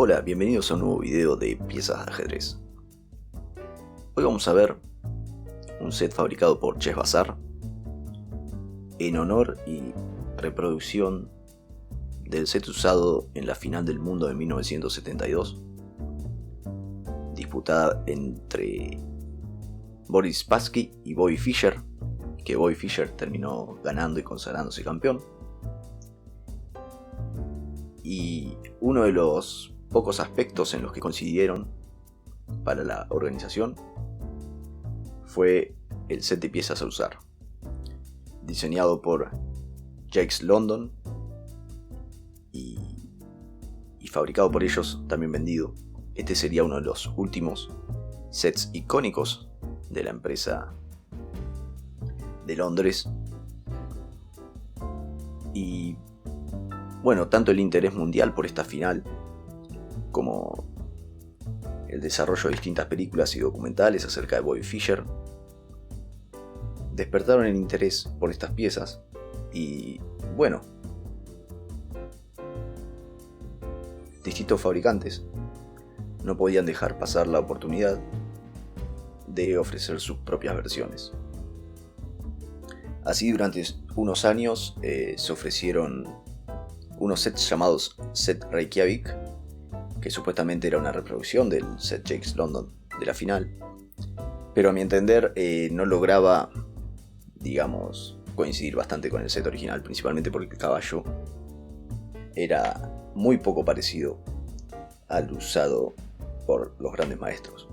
Hola, bienvenidos a un nuevo video de piezas de ajedrez. Hoy vamos a ver un set fabricado por Chess Bazaar en honor y reproducción del set usado en la final del mundo de 1972, disputada entre Boris Spassky y Bobby Fischer, que Bobby Fischer terminó ganando y consagrándose campeón. Y uno de los pocos aspectos en los que coincidieron para la organización fue el set de piezas a usar, diseñado por Jacques London y fabricado por ellos, también vendido. Este sería uno de los últimos sets icónicos de la empresa de Londres. Y bueno, tanto el interés mundial por esta final como el desarrollo de distintas películas y documentales acerca de Bobby Fischer despertaron el interés por estas piezas. Y bueno, distintos fabricantes no podían dejar pasar la oportunidad de ofrecer sus propias versiones. Así, durante unos años se ofrecieron unos sets llamados Set Reykjavik, que supuestamente era una reproducción del set Jacques London de la final, pero a mi entender no lograba, coincidir bastante con el set original, principalmente porque el caballo era muy poco parecido al usado por los grandes maestros.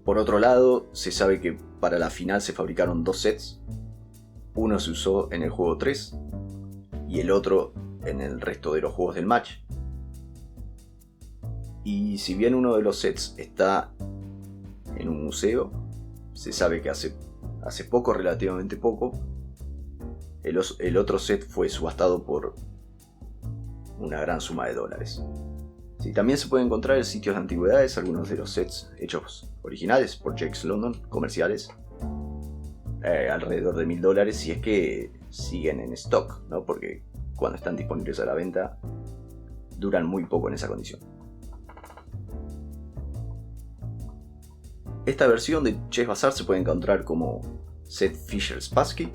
Por otro lado, se sabe que para la final se fabricaron dos sets. Uno se usó en el juego 3 y el otro en el resto de los juegos del match. Y si bien uno de los sets está en un museo, se sabe que hace poco, relativamente poco, el otro set fue subastado por una gran suma de dólares. Sí, también se puede encontrar en sitios de antigüedades algunos de los sets hechos originales por Jacques London, comerciales, alrededor de $1000, si es que siguen en stock, ¿no? Porque cuando están disponibles a la venta duran muy poco en esa condición. Esta versión de Chess Bazaar se puede encontrar como set Fischer-Spassky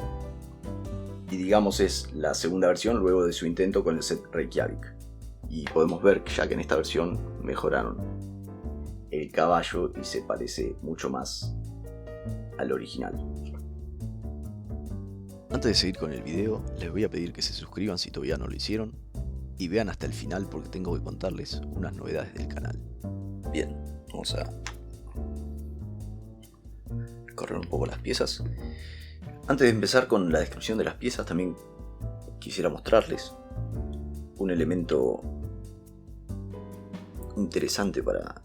y es la segunda versión luego de su intento con el set Reykjavik. Y podemos ver ya que en esta versión mejoraron el caballo y se parece mucho más al original. Antes de seguir con el video, les voy a pedir que se suscriban si todavía no lo hicieron y vean hasta el final porque tengo que contarles unas novedades del canal. Bien, vamos a correr un poco las piezas. Antes de empezar con la descripción de las piezas, también quisiera mostrarles un elemento interesante para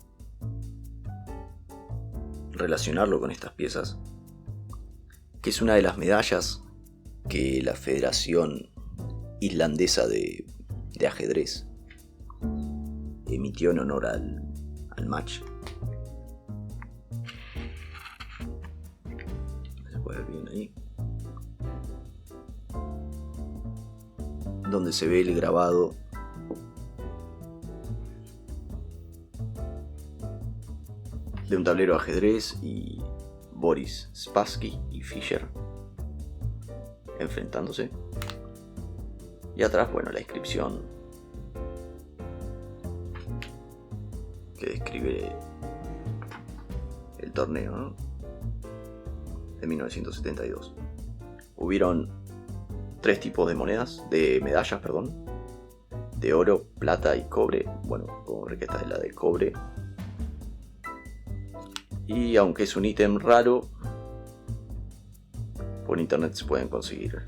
relacionarlo con estas piezas, que es una de las medallas que la Federación Islandesa de Ajedrez emitió en honor al match. Se puede ver bien ahí, donde se ve el grabado de un tablero de ajedrez y Boris Spassky y Fischer enfrentándose. Y atrás, la inscripción que describe el torneo, ¿no? De 1972. Hubieron tres tipos de medallas, de oro, plata y cobre. Como ver que esta es la de cobre. Y aunque es un ítem raro, por internet se pueden conseguir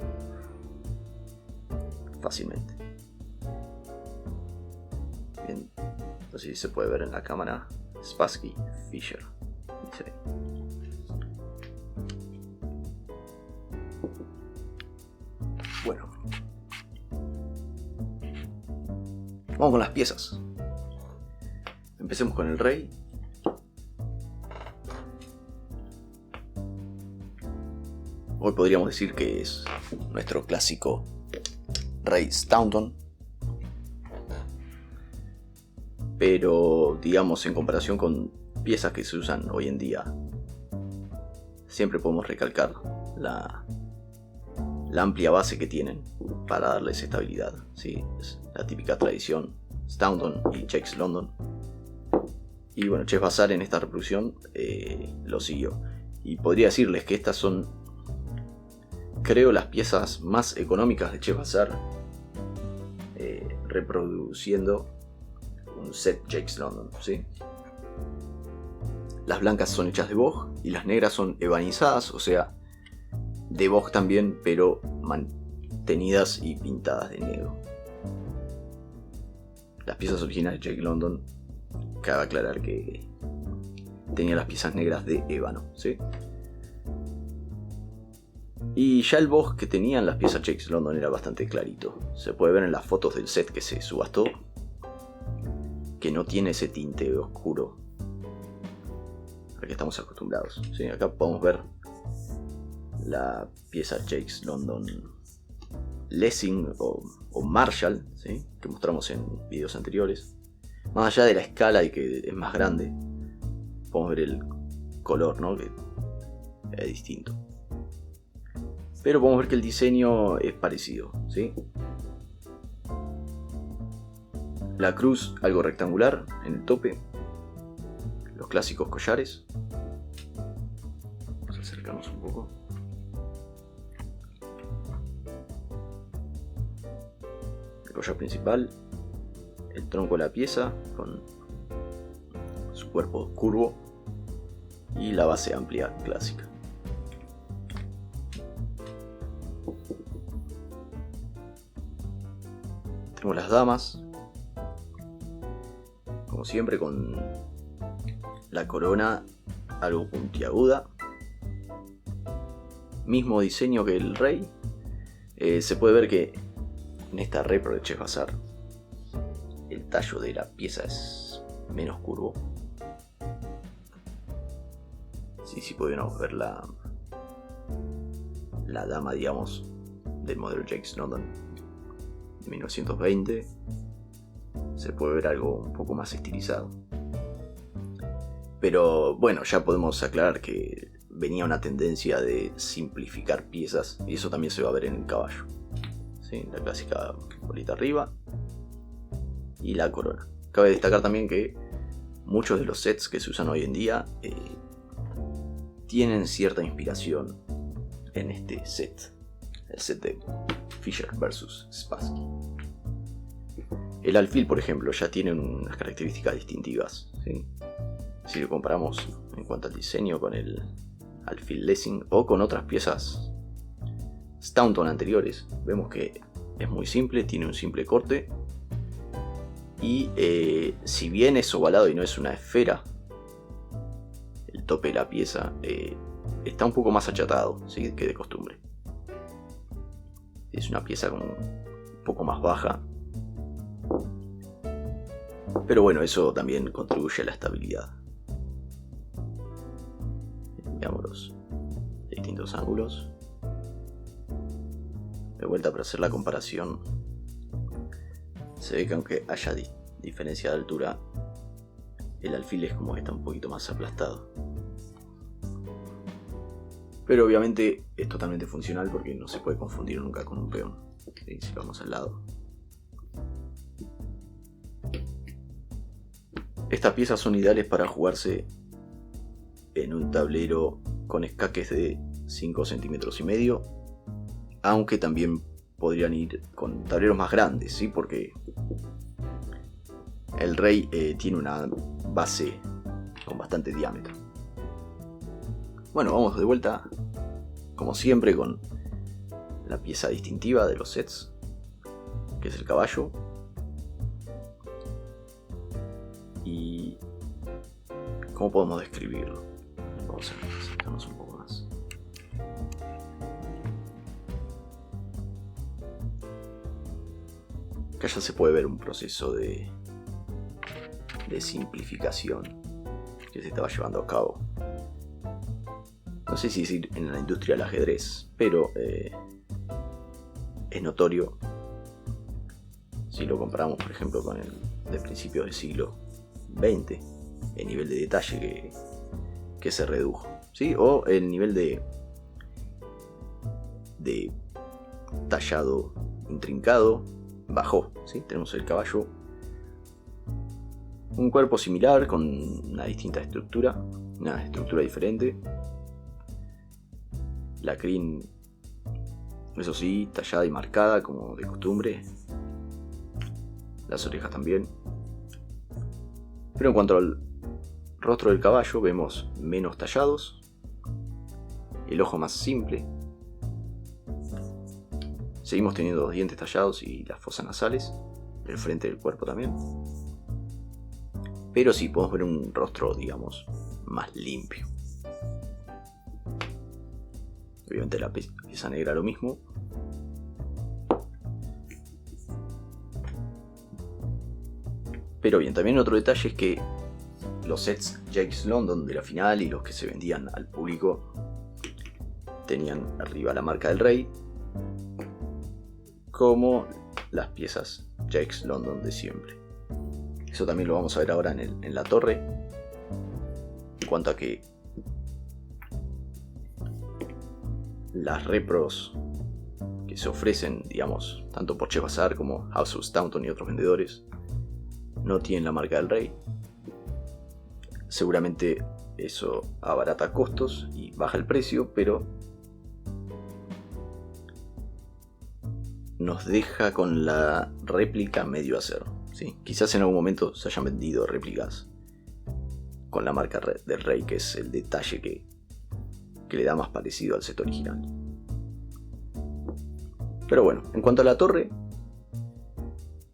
fácilmente. Bien, así se puede ver en la cámara. Spassky Fischer. Sí. Bueno, vamos con las piezas. Empecemos con el rey. Hoy podríamos decir que es nuestro clásico rey Staunton, pero digamos en comparación con piezas que se usan hoy en día, siempre podemos recalcar la amplia base que tienen para darles estabilidad, ¿sí? Es la típica tradición Staunton y Chase London. Y bueno, Chess Bazaar en esta reproducción lo siguió. Y podría decirles que estas son, creo, las piezas más económicas de Chess Bazaar, reproduciendo un set Chase London, ¿sí? Las blancas son hechas de boj y las negras son ebanizadas, o sea, de boj también, pero mantenidas y pintadas de negro. Las piezas originales de Chase London, cabe aclarar que tenía las piezas negras de ébano, ¿sí? Y ya el boj que tenían las piezas Chase London era bastante clarito. Se puede ver en las fotos del set que se subastó que no tiene ese tinte oscuro al que estamos acostumbrados, ¿sí? Acá podemos ver la pieza Chase London Lessing o Marshall, ¿sí? Que mostramos en videos anteriores. Más allá de la escala y que es más grande, podemos ver el color, ¿no? Que es distinto. Pero podemos ver que el diseño es parecido, ¿sí? La cruz algo rectangular en el tope. Los clásicos collares. Vamos a acercarnos un poco. El collar principal. El tronco de la pieza con su cuerpo curvo. Y la base amplia clásica. Tenemos las damas. Como siempre, con la corona algo puntiaguda. Mismo diseño que el rey. Se puede ver que en esta repro de Chess Bazaar el tallo de la pieza es menos curvo. Sí podemos ver la dama, digamos, del modelo Chase London de 1920. Se puede ver algo un poco más estilizado. Pero bueno, ya podemos aclarar que venía una tendencia de simplificar piezas, y eso también se va a ver en el caballo, ¿sí? La clásica bolita arriba y la corona. Cabe destacar también que muchos de los sets que se usan hoy en día tienen cierta inspiración en este set, el set de Fischer vs Spassky. El alfil, por ejemplo, ya tiene unas características distintivas, ¿sí? Si lo comparamos en cuanto al diseño con el alfil Lessing o con otras piezas Staunton anteriores, vemos que es muy simple, tiene un simple corte y si bien es ovalado y no es una esfera, el tope de la pieza está un poco más achatado, ¿sí? Que de costumbre. Es una pieza como un poco más baja. Pero bueno, eso también contribuye a la estabilidad. Veámoslos de distintos ángulos. De vuelta, para hacer la comparación, se ve que aunque haya diferencia de altura, el alfil es como que está un poquito más aplastado. Pero obviamente es totalmente funcional porque no se puede confundir nunca con un peón. ¿Sí? Si vamos al lado. Estas piezas son ideales para jugarse en un tablero con escaques de 5 centímetros y medio, aunque también podrían ir con tableros más grandes, ¿sí? Porque el rey tiene una base con bastante diámetro. Bueno, vamos de vuelta, como siempre, con la pieza distintiva de los sets, que es el caballo. Y ¿cómo podemos describirlo? Vamos a acercarnos un poco más. Acá ya se puede ver un proceso de simplificación que se estaba llevando a cabo. No sé si decir en la industria del ajedrez, pero es notorio si lo comparamos, por ejemplo, con el de principios de siglo, 20 el nivel de detalle que se redujo, ¿sí? O el nivel de tallado intrincado bajó, ¿sí? Tenemos el caballo, un cuerpo similar con una distinta estructura, una estructura diferente. La crin, eso sí, tallada y marcada como de costumbre. Las orejas también. Pero en cuanto al rostro del caballo, vemos menos tallados, el ojo más simple. Seguimos teniendo los dientes tallados y las fosas nasales, el frente del cuerpo también. Pero sí podemos ver un rostro, digamos, más limpio. Obviamente la pieza negra lo mismo. Pero bien, también otro detalle es que los sets Jake's London de la final y los que se vendían al público tenían arriba la marca del rey, como las piezas Jake's London de siempre. Eso también lo vamos a ver ahora en la torre. En cuanto a que las repros que se ofrecen, digamos, tanto por Chess Bazaar como House of Staunton y otros vendedores, no tienen la marca del rey. Seguramente eso abarata costos y baja el precio, pero nos deja con la réplica medio a cero, ¿sí? Quizás en algún momento se hayan vendido réplicas con la marca del rey, que es el detalle que le da más parecido al set original. Pero bueno, en cuanto a la torre,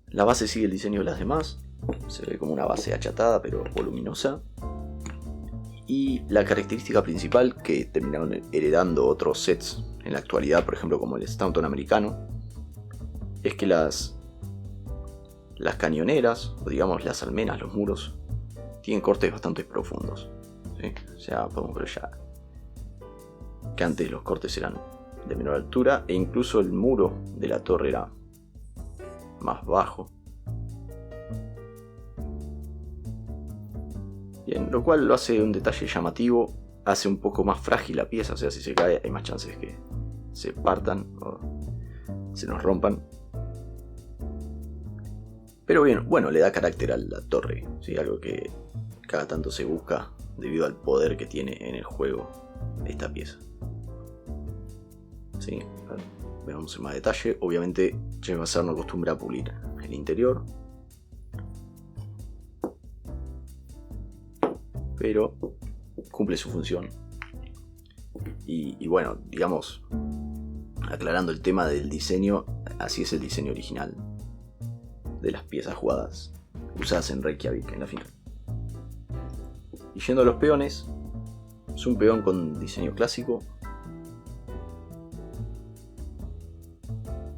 la base sigue el diseño de las demás. Se ve como una base achatada pero voluminosa. Y la característica principal que terminaron heredando otros sets en la actualidad, por ejemplo como el Staunton americano, es que las cañoneras, o digamos las almenas, los muros, tienen cortes bastante profundos, ¿sí? O sea, podemos ver ya que antes los cortes eran de menor altura e incluso el muro de la torre era más bajo. Bien, lo cual lo hace un detalle llamativo, hace un poco más frágil la pieza, o sea, si se cae hay más chances que se partan o se nos rompan. Pero bien, bueno, le da carácter a la torre, ¿sí? Algo que cada tanto se busca debido al poder que tiene en el juego esta pieza. ¿Sí? Veamos en más detalle. Obviamente Chess Bazaar no acostumbra a pulir el interior, pero cumple su función. Y bueno, digamos, aclarando el tema del diseño, así es el diseño original de las piezas jugadas, usadas en Reykjavik en la final. Y yendo a los peones, es un peón con diseño clásico,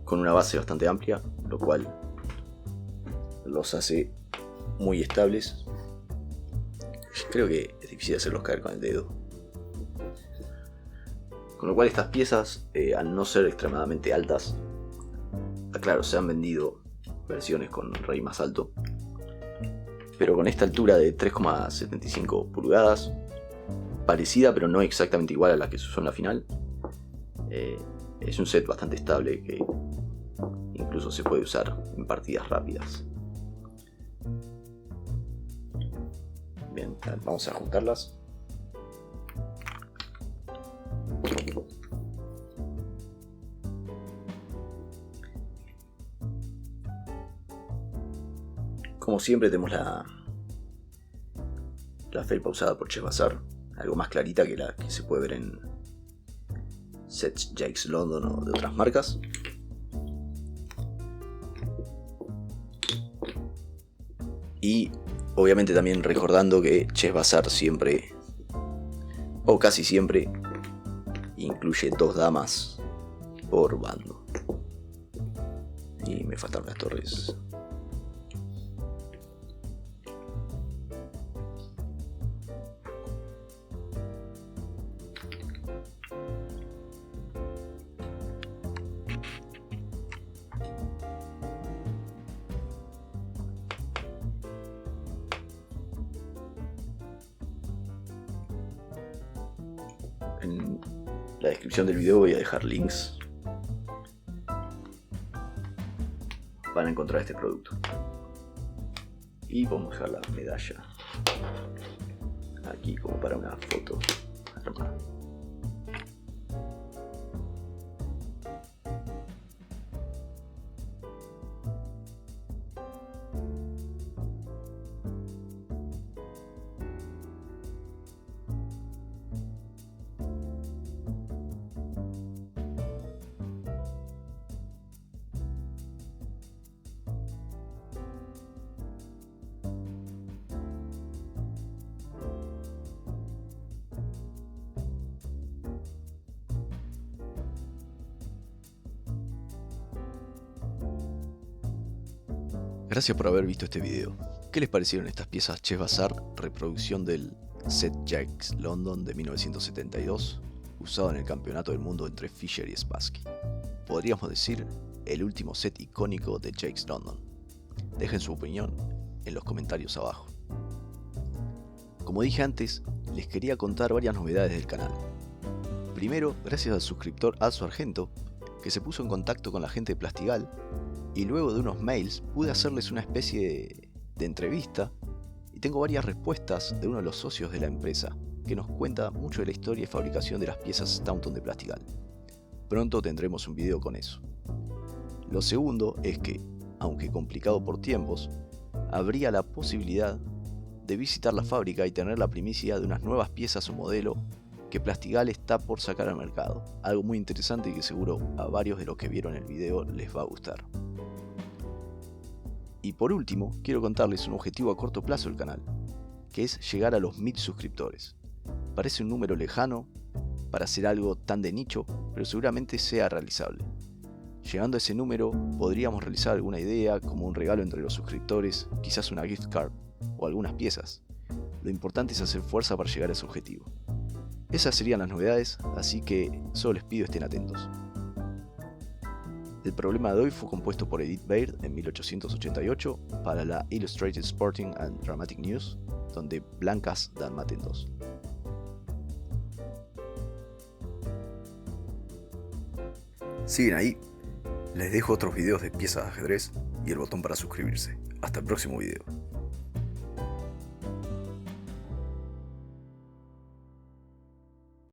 con una base bastante amplia, lo cual los hace muy estables. Creo que es difícil hacerlos caer con el dedo. Con lo cual estas piezas, al no ser extremadamente altas, claro, se han vendido versiones con rey más alto, pero con esta altura de 3,75 pulgadas, parecida pero no exactamente igual a la que se usó en la final, es un set bastante estable que incluso se puede usar en partidas rápidas. Bien, vamos a juntarlas. Como siempre tenemos la felpa usada por Chess Bazaar, algo más clarita que la que se puede ver en sets Jake's London o de otras marcas. Y obviamente también recordando que Chess Bazaar siempre, o casi siempre, incluye 2 damas por bando. Y me faltaron las torres. En la descripción del video voy a dejar links para encontrar este producto. Y vamos a dejar la medalla aquí como para una foto armada. Gracias por haber visto este video. ¿Qué les parecieron estas piezas Chess Bazaar, reproducción del set Jaques London de 1972, usado en el Campeonato del Mundo entre Fischer y Spassky? Podríamos decir, el último set icónico de Jaques London. Dejen su opinión en los comentarios abajo. Como dije antes, les quería contar varias novedades del canal. Primero, gracias al suscriptor Alzo Argento, que se puso en contacto con la gente de Plastigal, y luego de unos mails pude hacerles una especie de entrevista y tengo varias respuestas de uno de los socios de la empresa que nos cuenta mucho de la historia y fabricación de las piezas Staunton de Plastigal. Pronto tendremos un video con eso. Lo segundo es que, aunque complicado por tiempos, habría la posibilidad de visitar la fábrica y tener la primicia de unas nuevas piezas o modelo que Plastigal está por sacar al mercado. Algo muy interesante y que seguro a varios de los que vieron el video les va a gustar. Y por último, quiero contarles un objetivo a corto plazo del canal, que es llegar a los 1000 suscriptores. Parece un número lejano para hacer algo tan de nicho, pero seguramente sea realizable. Llegando a ese número, podríamos realizar alguna idea como un regalo entre los suscriptores, quizás una gift card o algunas piezas. Lo importante es hacer fuerza para llegar a ese objetivo. Esas serían las novedades, así que solo les pido estén atentos. El problema de hoy fue compuesto por Edith Baird en 1888 para la Illustrated Sporting and Dramatic News, donde blancas dan mate en dos. Siguen ahí, les dejo otros videos de piezas de ajedrez y el botón para suscribirse. Hasta el próximo video.